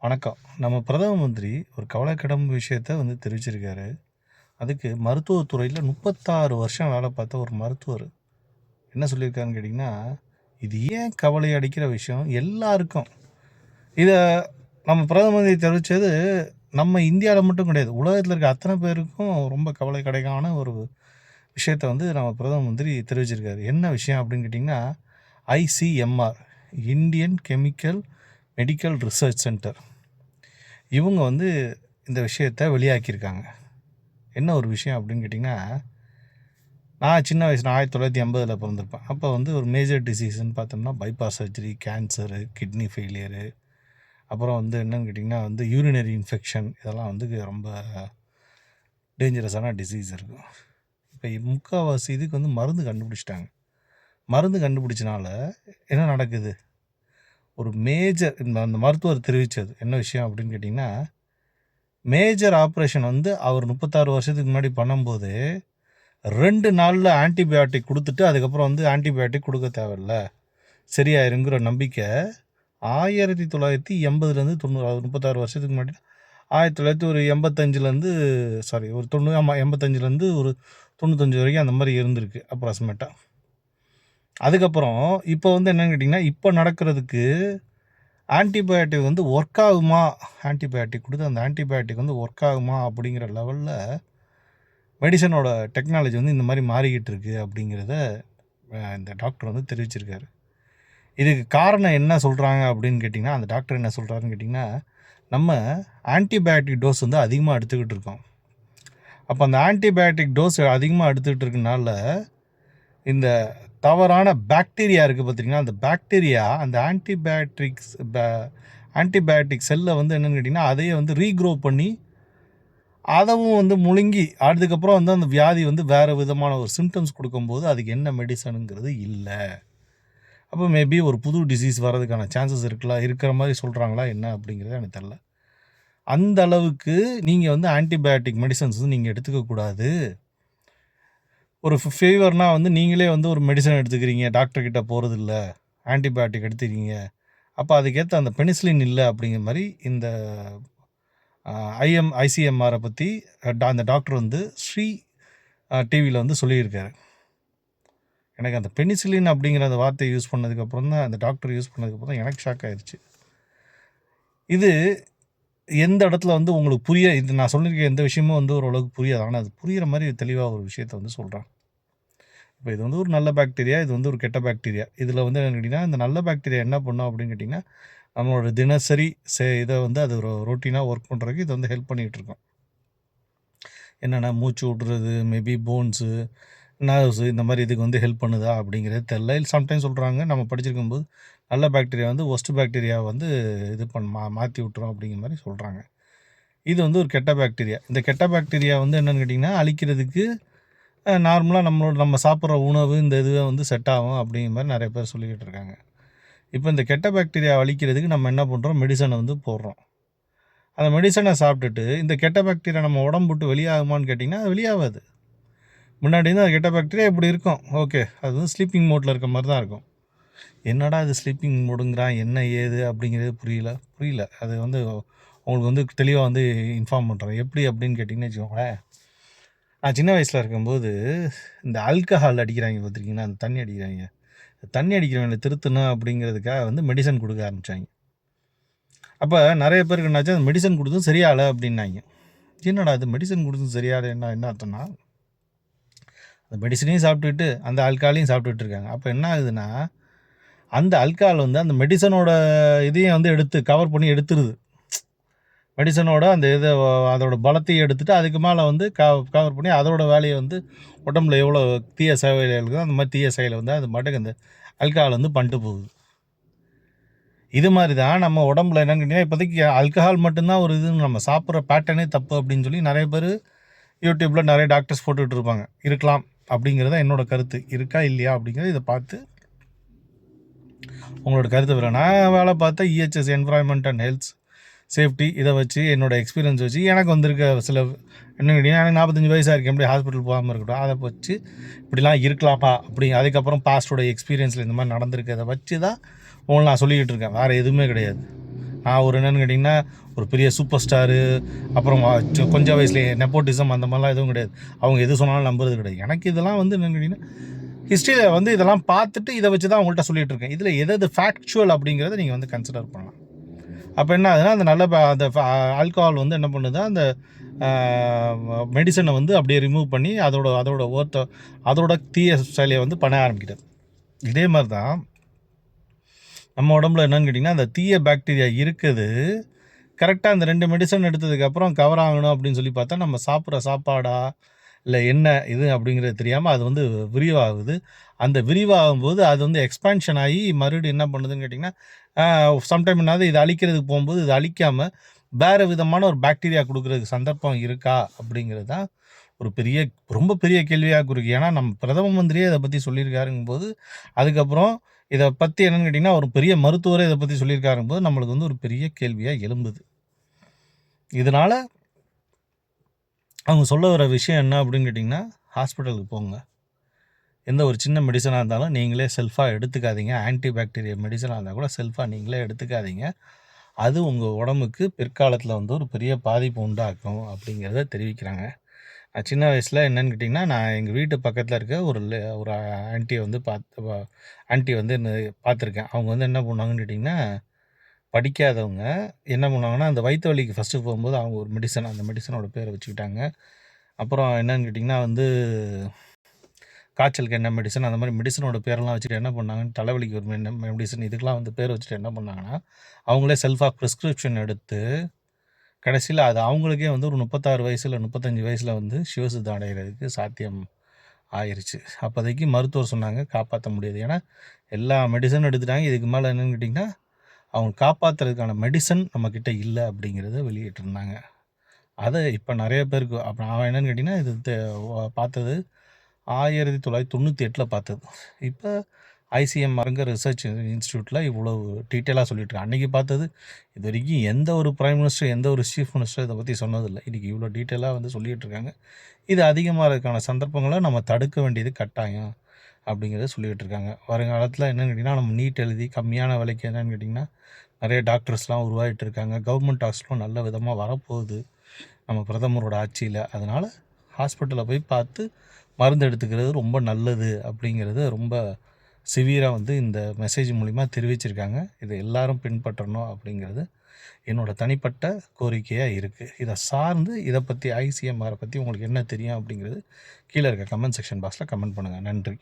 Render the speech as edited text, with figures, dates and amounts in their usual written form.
வணக்கம். நம்ம பிரதம மந்திரி ஒரு கவலைக்கிடம் விஷயத்த தெரிவிச்சிருக்காரு. அதுக்கு மருத்துவத்துறையில 36 வருஷம் வேலை பார்த்த ஒரு மருத்துவர் என்ன சொல்லியிருக்காருன்னு கேட்டிங்கன்னா, இது ஏன் கவலை அளிக்கிற விஷயம் எல்லாருக்கும். இத நம்ம பிரதம மந்திரி தெரிவிச்சது நம்ம இந்தியால மட்டும் கிடையாது. உலகத்தில இருக்க அத்தனை பேருக்கும் ரொம்ப கவலைக்கிடமான ஒரு விஷயத்த நம்ம பிரதம மந்திரி தெரிவிச்சிருக்காரு. என்ன விஷயம் அப்படின்னு கேட்டிங்கன்னா, ICMR Indian chemical medical research centre. இவங்க இந்த விஷயத்த வெளியாக்கியிருக்காங்க. என்ன ஒரு விஷயம் அப்படின்னு கேட்டிங்கன்னா, நான் சின்ன வயசு நான் 1980 பிறந்திருப்பேன். அப்போ ஒரு மேஜர் டிசீஸ்ன்னு பார்த்தோம்னா bypass surgery, cancer, kidney failure, அப்புறம் என்னன்னு கேட்டிங்கன்னா யூரினரி இன்ஃபெக்ஷன், இதெல்லாம் ரொம்ப டேஞ்சரஸான டிசீஸ் இருக்கும். இப்போ முக்கால்வாசி இதுக்கு மருந்து கண்டுபிடிச்சிட்டாங்க. மருந்து கண்டுபிடிச்சனால என்ன நடக்குது? ஒரு மேஜர் அந்த மருத்துவர் தெரிவித்தது என்ன விஷயம் அப்படின்னு கேட்டிங்கன்னா, மேஜர் ஆப்ரேஷன் அவர் 36 வருஷத்துக்கு முன்னாடி பண்ணும்போது 2 நாளில் ஆன்டிபயோட்டிக் கொடுத்துட்டு அதுக்கப்புறம் ஆன்டிபயோட்டிக் கொடுக்க தேவையில்ல, சரியாயிருங்கிற நம்பிக்கை 1980லேருந்து 90, 36 வருஷத்துக்கு முன்னாடி 1985லேருந்து ஒரு 90, ஆமாம் 85லேருந்து ஒரு 95 வரைக்கும் அந்த மாதிரி இருந்திருக்கு அப்ராக்சிமேட்டாக. அதுக்கப்புறம் இப்போ என்னன்னு கேட்டிங்கன்னா, இப்போ நடக்கிறதுக்கு ஆன்டிபயோட்டிக் ஒர்க் ஆகுமா, ஆன்டிபயோட்டிக் கொடுத்து அந்த ஆன்டிபயோட்டிக் ஒர்க் ஆகுமா அப்படிங்கிற லெவலில் மெடிசனோட டெக்னாலஜி இந்த மாதிரி மாறிக்கிட்டு இருக்குது அப்படிங்கிறத இந்த டாக்டர் தெரிவிச்சிருக்காரு. இதுக்கு காரணம் என்ன சொல்கிறாங்க அப்படின்னு கேட்டிங்கன்னா, அந்த டாக்டர் என்ன சொல்கிறாருன்னு கேட்டிங்கன்னா, நம்ம ஆன்டிபயோட்டிக் டோஸ் அதிகமாக எடுத்துக்கிட்டு இருக்கோம். அப்போ அந்த ஆன்டிபயோட்டிக் டோஸ் அதிகமாக எடுத்துக்கிட்டு இருக்கனால இந்த தவறான பாக்டீரியா இருக்குது பார்த்திங்கன்னா, அந்த பாக்டீரியா அந்த ஆன்டிபயோட்டிக் செல்லை என்னென்னு கேட்டிங்கன்னா அதையே ரீக்ரோ பண்ணி அதவும் முழுங்கி அதுக்கப்புறம் அந்த வியாதி வேறு விதமான ஒரு சிம்டம்ஸ் கொடுக்கும்போது அதுக்கு என்ன மெடிசனுங்கிறது இல்லை. அப்போ மேபி ஒரு புது டிசீஸ் வர்றதுக்கான சான்சஸ் இருக்கிற மாதிரி சொல்கிறாங்களா என்ன அப்படிங்கிறது எனக்கு தெரில. அந்த அளவுக்கு நீங்கள் ஆன்டிபயோட்டிக் மெடிசன்ஸ் நீங்கள் எடுத்துக்கக்கூடாது. ஒரு ஃபீவர்னால் நீங்களே ஒரு மெடிசன் எடுத்துக்கிறீங்க, டாக்டர்கிட்ட போகிறதில்ல, ஆன்டிபயோட்டிக் எடுத்துக்கிறீங்க, அப்போ அதுக்கேற்ற அந்த பெனிசிலின் இல்லை அப்படிங்கிற மாதிரி இந்த ஐசிஎம்ஆரை பற்றி அந்த டாக்டர் ஸ்ரீ டிவியில் சொல்லியிருக்காரு. எனக்கு அந்த பெனிசிலின் அப்படிங்கிற அந்த வார்த்தையை யூஸ் பண்ணதுக்கப்புறம் தான், அந்த டாக்டர் யூஸ் பண்ணதுக்கப்புறம் தான் எனக்கு ஷாக் ஆயிடுச்சு. இது எந்த இடத்துல உங்களுக்கு இது நான் சொல்லியிருக்க எந்த விஷயமும் ஓரளவுக்கு புரியாது. ஆனால் அது புரிகிற மாதிரி தெளிவாக ஒரு விஷயத்தை சொல்கிறேன். இப்போ இது ஒரு நல்ல பாக்டீரியா, இது ஒரு கெட்ட பாக்டீரியா. இதில் என்னன்னு கேட்டிங்கன்னா, இந்த நல்ல பாக்டீரியா என்ன பண்ணும் அப்படின்னு கேட்டிங்கன்னா, நம்மளோட தினசரி இதை அது ஒரு ரொட்டீனாக ஒர்க் பண்ணுறதுக்கு இது ஹெல்ப் பண்ணிகிட்ருக்கோம். என்னென்னா மூச்சு விட்றது, மேபி போன்ஸு, நர்வ்ஸு, இந்த மாதிரி இதுக்கு ஹெல்ப் பண்ணுதா அப்படிங்கிறது தெரில. சம்டைம்ஸ் சொல்கிறாங்க நம்ம படிச்சிருக்கும்போது நல்ல பாக்டீரியா ஒஸ்ட் பாக்டீரியா இது மாற்றி விட்டுரும் அப்படிங்கிற மாதிரி சொல்கிறாங்க. இது ஒரு கெட்ட பாக்டீரியா. இந்த கெட்ட பாக்டீரியா என்னென்னு கேட்டிங்கன்னா அழிக்கிறதுக்கு நார்மலாக நம்ம சாப்பிட்ற உணவு இந்த இதுவே செட் ஆகும் அப்படிங்கிற மாதிரி நிறைய பேர் சொல்லிக்கிட்டு இருக்காங்க. இப்போ இந்த கெட்ட பாக்டீரியா அழிக்கிறதுக்கு நம்ம என்ன பண்ணுறோம், மெடிசனை போடுறோம். அந்த மெடிசனை சாப்பிட்டுட்டு இந்த கெட்ட பாக்டீரியா நம்ம உடம்பு விட்டு வெளியாகுமான்னு கேட்டிங்கன்னா அது வெளியாகாது. முன்னாடி அந்த கெட்ட பாக்டீரியா இப்படி இருக்கும், ஓகே, அது ஸ்லீப்பிங் மோட்டில் இருக்க மாதிரி தான் இருக்கும். என்னடா இது ஸ்லீப்பிங் மோடுங்கிறான், என்ன ஏது அப்படிங்கிறது புரியல. அது உங்களுக்கு தெளிவாக இன்ஃபார்ம் பண்ணுறேன். எப்படி அப்படின்னு கேட்டிங்கன்னு வச்சுக்கோங்களேன், நான் சின்ன வயசில் இருக்கும்போது இந்த ஆல்கஹால் அடிக்கிறாங்க பார்த்துருக்கீங்கன்னா, அந்த தண்ணி அடிக்கிறாங்க, தண்ணி அடிக்கிறவங்களை திருத்தணும் அப்படிங்கிறதுக்காக மெடிசன் கொடுக்க ஆரம்பித்தாங்க. அப்போ நிறைய பேருக்கு என்னாச்சு, அந்த மெடிசன் கொடுத்தும் சரியாகலை அப்படின்னாங்க. என்னடா அது மெடிசன் கொடுத்தும் சரியாகலை, என்ன அர்த்தம்னா அந்த மெடிசனையும் சாப்பிட்டுட்டு அந்த ஆல்கஹாலையும் சாப்பிட்டுட்டு இருக்காங்க. அப்போ என்ன ஆகுதுன்னா, அந்த ஆல்கஹால் அந்த மெடிசனோட இதையும் எடுத்து கவர் பண்ணி எடுத்துருது. மெடிசனோட அந்த இதை அதோட பலத்தையும் எடுத்துகிட்டு அதுக்கு மேலே கவர் பண்ணி அதோட வேலையை உடம்புல எவ்வளோ தீய செயல் இருக்குதோ அந்த மாதிரி தீய செயலை அது மாட்டுக்கு அந்த ஆல்கஹால் பண்ணிட்டு போகுது. இது மாதிரி தான் நம்ம உடம்புல என்னன்னு கேட்டிங்கன்னா, இப்போதைக்கு ஆல்கஹால் மட்டும்தான் ஒரு இதுன்னு நம்ம சாப்பிட்ற பேட்டர்னே தப்பு அப்படின்னு சொல்லி நிறைய பேர் யூடியூப்பில் நிறைய டாக்டர்ஸ் போட்டுக்கிட்டு இருப்பாங்க. இருக்கலாம் அப்படிங்கிறத என்னோட கருத்து. இருக்கா இல்லையா அப்படிங்கிறத இதை பார்த்து உங்களோட கருத்து வேறு. நான் வேலை பார்த்தா EHS environment and health safety இதை வச்சு என்னோடய எக்ஸ்பீரியன்ஸ் வச்சு எனக்கு வந்திருக்க சில என்ன கேட்டிங்கன்னா, எனக்கு 45 வயசாக இருக்கேன், எப்படி ஹாஸ்பிட்டல் போகாமல் இருக்கட்டும், அதை வச்சு இப்படிலாம் இருக்கலாமா அப்படி அதுக்கப்புறம் பாஸ்டோட எக்ஸ்பீரியன்ஸில் இந்த மாதிரி நடந்திருக்கு, அதை வச்சு தான் உங்களை நான் சொல்லிக்கிட்டு இருக்கேன், வேறு எதுவுமே கிடையாது. நான் ஒரு என்னென்னு கேட்டிங்கன்னா ஒரு பெரிய சூப்பர் ஸ்டாரு, அப்புறம் கொஞ்சம் வயசுலேயே நெப்போட்டிசம் அந்த மாதிரிலாம் எதுவும் கிடையாது. அவங்க எது சொன்னாலும் நம்புறது கிடையாது. எனக்கு இதெல்லாம் வந்து என்னென்னு கேட்டிங்கன்னா ஹிஸ்ட்ரியில் வந்து இதெல்லாம் பார்த்துட்டு இதை வச்சு தான் அவங்கள்ட்ட சொல்லிகிட்டு இருக்கேன். இதில் எது ஃபேக்சுவல் அப்படிங்கிறத நீங்கள் வந்து கன்சிடர் பண்ணலாம். அப்போ என்ன ஆகுதுன்னா அந்த நல்ல அந்த ஆல்கஹால் வந்து என்ன பண்ணுது, அந்த மெடிசனை வந்து அப்படியே ரிமூவ் பண்ணி அதோட தீய செயலியை வந்து பண்ண ஆரம்பிக்கிறது. இதே மாதிரி தான் நம்ம உடம்புல என்னன்னு கேட்டிங்கன்னா அந்த தீய பாக்டீரியா இருக்குது. கரெக்டாக அந்த 2 மெடிசன் எடுத்ததுக்கப்புறம் கவர் ஆகணும் அப்படின்னு சொல்லி பார்த்தா நம்ம சாப்பிட்ற சாப்பாடா இல்லை என்ன இது அப்படிங்கிறது தெரியாமல் அது வந்து விரிவாகுது. அந்த விரிவாகும்போது அது வந்து எக்ஸ்பேன்ஷன் ஆகி மறுபடியும் என்ன பண்ணுதுன்னு கேட்டிங்கன்னா சம்டைம் என்னாவது இது அழிக்கிறதுக்கு போகும்போது இது அழிக்காமல் வேறு விதமான ஒரு பாக்டீரியா கொடுக்குறதுக்கு சந்தர்ப்பம் இருக்கா அப்படிங்கிறது தான் ஒரு ரொம்ப பெரிய கேள்வியாக இருக்கு. ஏன்னா நம்ம பிரதம மந்திரியே இதை பற்றி சொல்லியிருக்காருங்கும் போது, அதுக்கப்புறம் இதை பற்றி என்னென்னு கேட்டிங்கன்னா ஒரு பெரிய மருத்துவரே இதை பற்றி சொல்லியிருக்காருங்கும் போது நம்மளுக்கு வந்து ஒரு பெரிய கேள்வியாக எழும்புது. இதனால் அவங்க சொல்ல வர விஷயம் என்ன அப்படின்னு கேட்டிங்கன்னா, ஹாஸ்பிட்டலுக்கு போங்க. எந்த ஒரு சின்ன மெடிசனாக இருந்தாலும் நீங்களே செல்ஃபாக எடுத்துக்காதீங்க. ஆன்டி பாக்டீரியா மெடிசனாக இருந்தால் கூட செல்ஃபாக நீங்களே எடுத்துக்காதீங்க. அது உங்கள் உடம்புக்கு பிற்காலத்தில் வந்து ஒரு பெரிய பாதிப்பு உண்டாக்கும் அப்படிங்கிறத தெரிவிக்கிறாங்க. சின்ன வயசில் என்னென்னு கேட்டிங்கன்னா, நான் எங்கள் வீட்டு பக்கத்தில் இருக்க ஒரு ஆன்ட்டியை வந்து ஆன்ட்டி வந்து பார்த்துருக்கேன். அவங்க வந்து என்ன பண்ணுவாங்கன்னு கேட்டிங்கன்னா, படிக்காதவங்க என்ன பண்ணுவாங்கன்னா, அந்த வயிற்று வலிக்கு ஃபஸ்ட்டு போகும்போது அவங்க ஒரு மெடிசன் அந்த மெடிசனோட பேரை வச்சுக்கிட்டாங்க. அப்புறம் என்னென்னு கேட்டிங்கன்னா வந்து காய்ச்சலுக்கு என்ன மெடிசன் அந்த மாதிரி மெடிசனோட பேரெல்லாம் வச்சுட்டு என்ன பண்ணாங்கன்னு தலைவலிக்கு ஒரு மெடிசன் இதுக்கெலாம் வந்து பேர் வச்சுட்டு என்ன பண்ணாங்கன்னா, அவங்களே செல்ஃபாக ப்ரிஸ்கிரிப்ஷன் எடுத்து கடைசியில் அது அவங்களுக்கே வந்து ஒரு 36 வயசில் 35 வயசில் வந்து சிவசுத்தம் அடைகிறதுக்கு சாத்தியம் ஆயிடுச்சு. அப்போதைக்கு மருத்துவர் சொன்னாங்க காப்பாற்ற முடியாது. ஏன்னா எல்லா மெடிசனும் எடுத்துட்டாங்க. இதுக்கு மேலே என்னென்னு கேட்டிங்கன்னா அவங்க காப்பாற்றுறதுக்கான மெடிசன் நம்மக்கிட்ட இல்லை அப்படிங்கிறத வெளியிட்டிருந்தாங்க. அதை இப்போ நிறைய பேருக்கு அப்புறம் அவன் என்னென்னு கேட்டிங்கன்னா இது பார்த்தது 1998 பார்த்தது. இப்போ ஐசிஎம்ஆருங்க ரிசர்ச் இன்ஸ்டியூட்டில் இவ்வளோ டீட்டெயிலாக சொல்லிட்டுருக்காங்க. அன்றைக்கி பார்த்தது இது வரைக்கும் எந்த ஒரு பிரைம் மினிஸ்டர் எந்த ஒரு சீஃப் மினிஸ்டர் இதை பற்றி சொன்னதில்லை. இன்றைக்கி இவ்வளோ டீட்டெயிலாக வந்து சொல்லிகிட்ருக்காங்க. இது அதிகமாகிறதுக்கான சந்தர்ப்பங்களை நம்ம தடுக்க வேண்டியது கட்டாயம் அப்படிங்கிறத சொல்லிகிட்டு இருக்காங்க. வருங்காலத்தில் என்னென்னு கேட்டிங்கன்னா நம்ம நீட் எழுதி கம்மியான விலைக்கு என்னென்னு கேட்டிங்கன்னா நிறைய டாக்டர்ஸ்லாம் உருவாகிட்டு இருக்காங்க. கவர்மெண்ட் டாக்டர்ஸ்லாம் நல்ல விதமாக வரப்போகுது நம்ம பிரதமரோட ஆட்சியில். அதனால் ஹாஸ்பிட்டலில் போய் பார்த்து மருந்து எடுத்துக்கிறது ரொம்ப நல்லது அப்படிங்கிறது ரொம்ப சிவியராக வந்து இந்த மெசேஜ் மூலிமா தெரிவிச்சிருக்காங்க. இதை எல்லாரும் பின்பற்றணும் அப்படிங்கிறது என்னோடய தனிப்பட்ட கோரிக்கையாக இருக்குது. இதை சார்ந்து இதை பற்றி ஐசிஎம்ஆரை பற்றி உங்களுக்கு என்ன தெரியும் அப்படிங்கிறது கீழே இருக்க கமெண்ட் செக்ஷன் பாக்ஸில் கமெண்ட் பண்ணுங்கள். நன்றி.